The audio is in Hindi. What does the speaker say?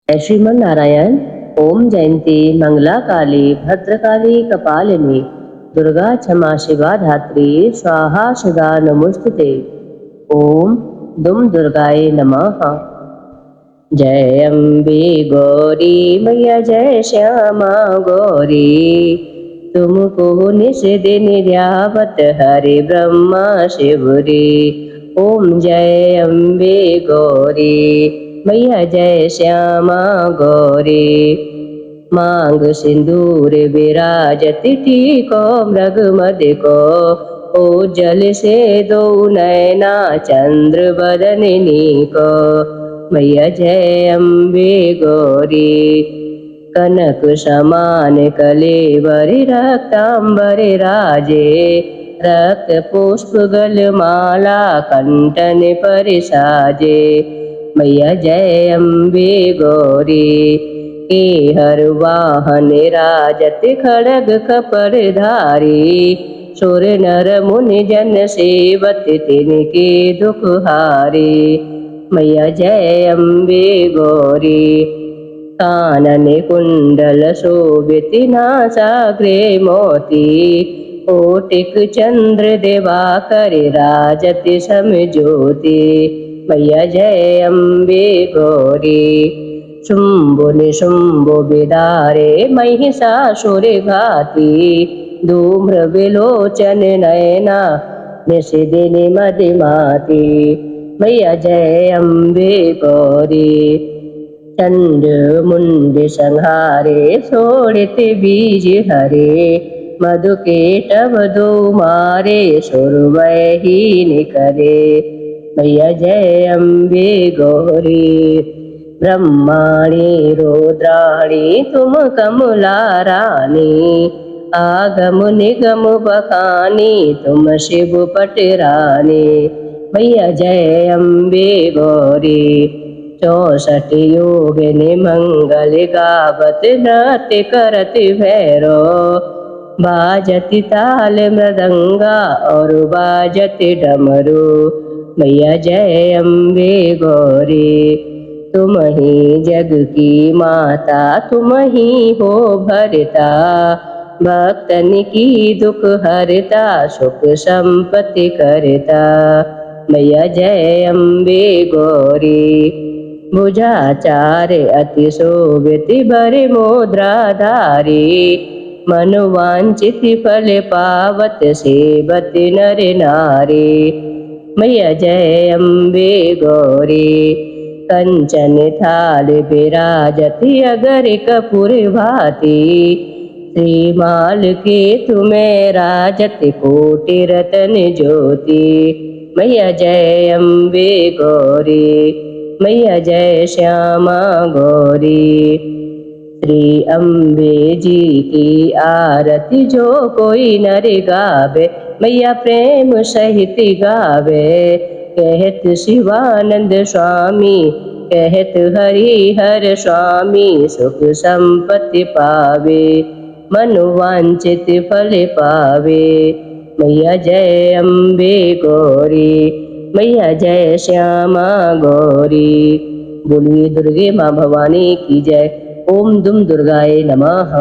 जय श्रीमन नारायण। ओम जयंती मंगला काली भद्रकाली कपालिनी दुर्गा क्षमा शिवा धात्री स्वाहा सदा नमोस्तुते। ओम दुम दुर्गाय नमः। जय अम्बे गौरी मैया जय श्यामा गौरी, तुमको निश दिन ध्यावत हरे ब्रह्मा शिव रे। ओम जय अम्बे गौरी मैया जय श्यामा गौरी, मांग सिंदूर विराजति टीको मृग मद को, ओ जल से दो नैना चंद्र बदननी को। मैया जय अम्बे गौरी, कनक समान कलेवर रक्तांबर राजे, रक्त पुष्प गल माला कंठन पर साजे। मैया जय अम्बे गौरी, के हर वाहन राजत खड़ग कपर धारी, सुर नर मुनि जन सेवत तिनके दुख हारे। मैया जय अम्बे गौरी, कानन कुंडल शोभित नासाग्रे मोती, कोटिक चंद्र दिवाकर राजत सम ज्योति। मैया जय अम्बे गौरी, शुंभु निशुंभु बिदारे महिषासुर घाती, धूम्र विलोचन नयना निशिदिन मदिमाती। मैया जय अम्बे गौरी, चंड मुंड संहारे शोणित बीज हरे, मधु केटव दो मारे सुरवहीन करे। मैया जय अम्बे गौरी, ब्रह्माणी रुद्राणी तुम कमला रानी, आगम निगम बखानी तुम शिव पटरानी। मैया जय अम्बे गौरी, 64 योगिनी मंगल गावत नृत्य करत भैरो, बाजत ताल मृदंगा और बाजत डमरू। मैया जय अम्बे गौरी, तुम ही जग की माता तुम ही हो भरता, भक्तन की दुख हरता सुख संपत्ति करता। मैया जय अम्बे गौरी, भुजाचार अति शोभित बर मुद्राधारी, मनोवांछित फल पावत सेवत नर नारी। मैया जय अम्बे गौरी, कंचन थाल विराजति अगर कपूर भाती, श्रीमाल के तुम्हें राजत कोटि रतन ज्योति। मैया जय अम्बे गौरी, मैया जय श्यामा गौरी। श्री अम्बे जी की आरती जो कोई नर गावे, मैया प्रेम सहित गावे। कहत शिवानंद स्वामी, कहत हरिहर स्वामी, सुख संपत्ति पावे मनोवांछित फल पावे। मैया जय अम्बे गौरी, मैया जय श्यामा गौरी। बोलिए दुर्गे माँ भवानी की जय। ओम दुम दुर्गाय नमः।